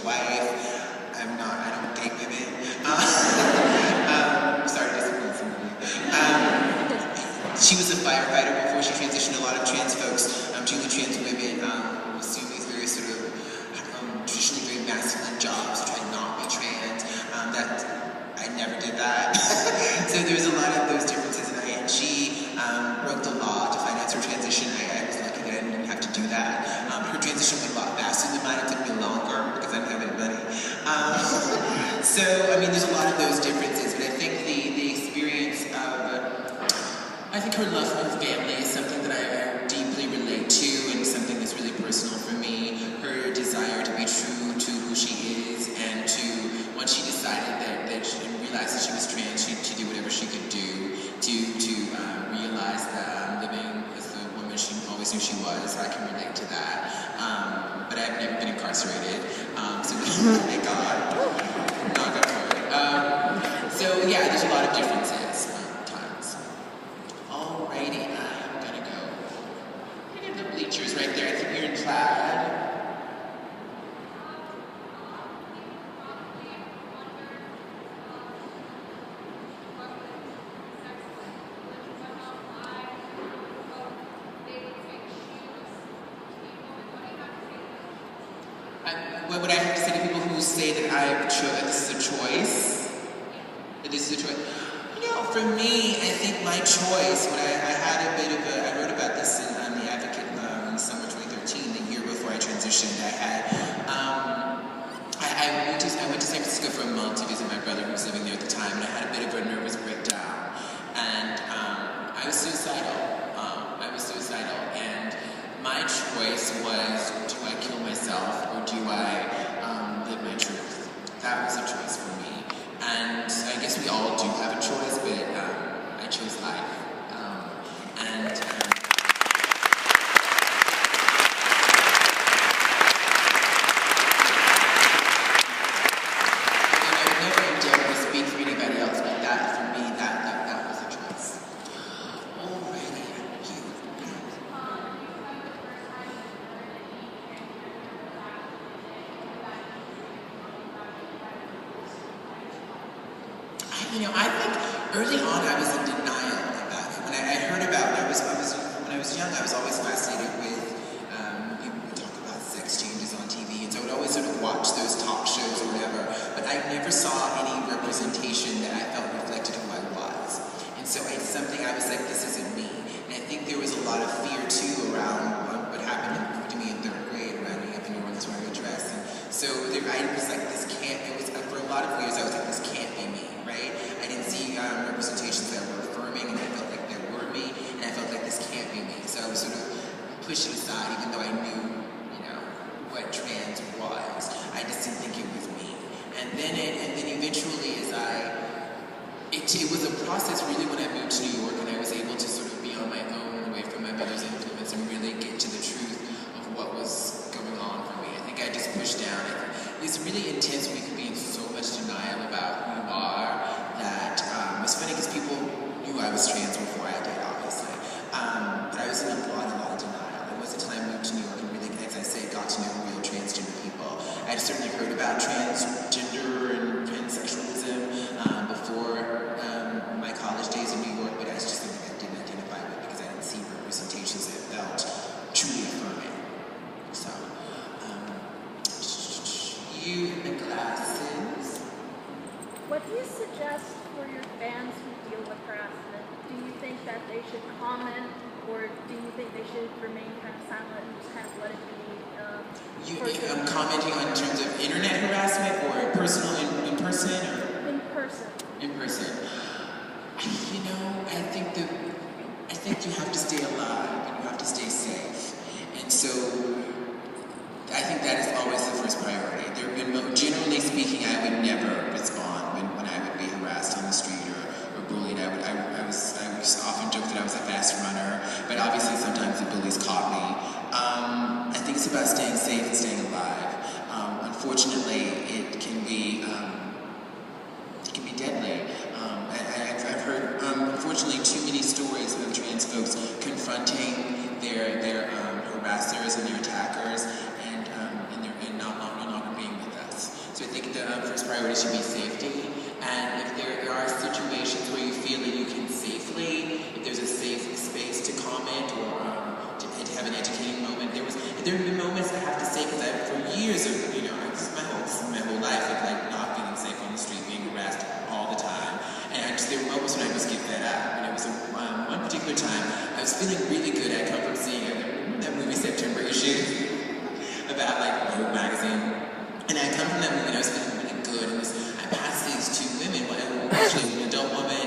wife. I don't date women. Sorry, that's a quote from me. She was a firefighter before she transitioned. A lot of trans folks, particularly trans women, assume these very sort of traditionally very masculine jobs to try to not be trans. I never did that. So there's a lot of those differences, and she broke the law to finance her transition. I was lucky that I didn't have to do that. Her transition went a lot faster than mine. It took me longer because I didn't have any money. So, I mean, there's a lot of those differences, but I think the experience of, I think her love for family is something that I deeply relate to, and something that's really personal for me. Her desire to be true to who she is, and to, once she decided that she realized that she was trans, she did whatever she could do to realize that living as the woman she always knew she was. I can relate to that. But I've never been incarcerated, so thank God. Knock on wood. So yeah, there's a lot of differences, tons. Alrighty, I'm gonna go. I have the bleachers right there. I think you're in plaid. What would I have to say to people who say that this is a choice? That this is a choice? You know, for me, I think my choice, I wrote about this in The Advocate in summer 2013, the year before I transitioned. I went to San Francisco for a month to visit my brother who was living there at the time, and I had a bit of a nervous breakdown. And I was suicidal. And my choice was, do I kill myself or do I live my truth? That was a choice for me. And I guess we all do have a choice, but I chose life. I never endeavor to speak for anybody else, but that, for me, that was a choice. Alrighty. I think early on I was in denial about it. When I heard about it, when I was young, I was always fascinated with people who talk about sex changes on TV, and so I would always sort of watch those talk shows or whatever, but I never saw any representation that I felt reflected who I was. And so it's something I was like, this isn't me. And I think there was a lot of fear too around what happened to me in third grade, around me up in New Orleans wearing a dress. And so I was like, this can't, for a lot of years I was like, this can't be me, right? I didn't see representations that were affirming, and I felt like there were me, and I felt like this can't be me. So I was sort of pushing aside, even though I knew, what trans was. I just didn't think it was me. And then eventually, it was a process really when I moved to New York, and I was able to sort of be on my own, away from my mother's influence, and really get to the truth of what was going on for me. I think I just pushed down. It's really intense when you can be in so much denial about who you are that it's funny because people knew I was trans before I did, obviously. But I was in a lot of denial. It wasn't until I moved to New York and really, as I say, got to know real transgender people. I'd certainly heard about transgender and pansexualism before my college days in New York, but I was just something I didn't identify with because I didn't see representations that felt truly affirming. So, you in the classes. What do you suggest for your fans who deal with harassment? Do you think that they should comment, or do you think they should remain kind of silent and just kind of let it be? I'm commenting on terms of internet harassment or personal in person? Or? In person. In person. I think you have to stay alive and you have to stay safe. And so I think that is always the first priority. Generally speaking, I would never respond when I would be harassed on the street or bullied. I was often joke that I was a fast runner, but obviously sometimes the bullies caught me. I think it's about staying safe and staying alive. Unfortunately, it can be deadly. I've heard, unfortunately, too many stories of trans folks confronting their harassers and their attackers, and no longer being with us. first priority should be safety. And if there are situations where you feel that you can safely, if there's a safe space to comment or to have an educating moment, there have been moments I have to say, because for years of, my whole life of like not feeling safe on the street, being harassed all the time. And there were moments when I just give that up. And it was one particular time, I was feeling really good. I come from seeing that movie September Issue about like Vogue magazine. And I come from that movie and I was feeling really good. And I passed these two women, actually an adult woman,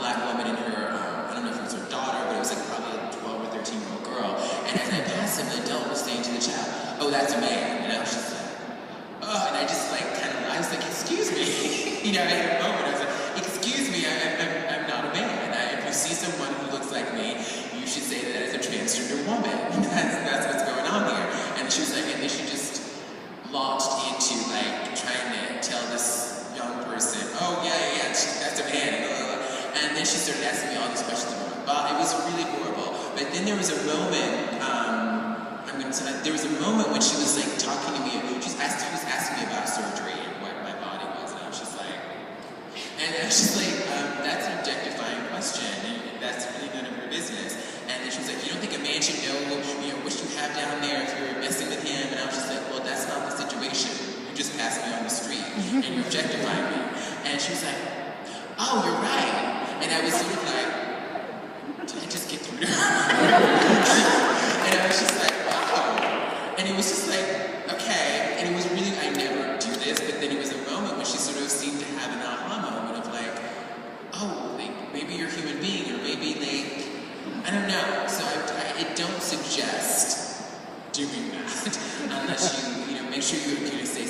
black woman, and her, I don't know if it was her daughter, but it was like probably a 12 or 13-year-old girl. And as I passed them, the adult was saying to the child, "Oh, that's a man." And I was just like, oh, and I just like I was like, "Excuse me." I had a moment, I was like, "Excuse me, I'm not a man. If you see someone who looks like me, you should say that as a transgender woman." That's what's going on here. And she was like, and then she just launched into like trying to tell this young person, "Oh yeah, that's a man." And then she started asking me all these questions about my body. It was really horrible. But then there was a moment, there was a moment when she was like talking to me, she was asking me about surgery and what my body was, and I was just like, that's an objectifying question, and that's really none of her business. And then she was like, "You don't think a man should know, what you have down there if you're messing with him?" And I was just like, "Well, that's not the situation. You just passed me on the street, and you're objectifying me." And she was like, "Oh, you're right." And I was sort of like, did I just get through to her? And I was just like, wow. And it was just like, okay. And it was really, I never do this, but then it was a moment when she sort of seemed to have an aha moment of like, oh, like maybe you're a human being, or maybe I don't know. So I don't suggest doing that unless you make sure you're going to say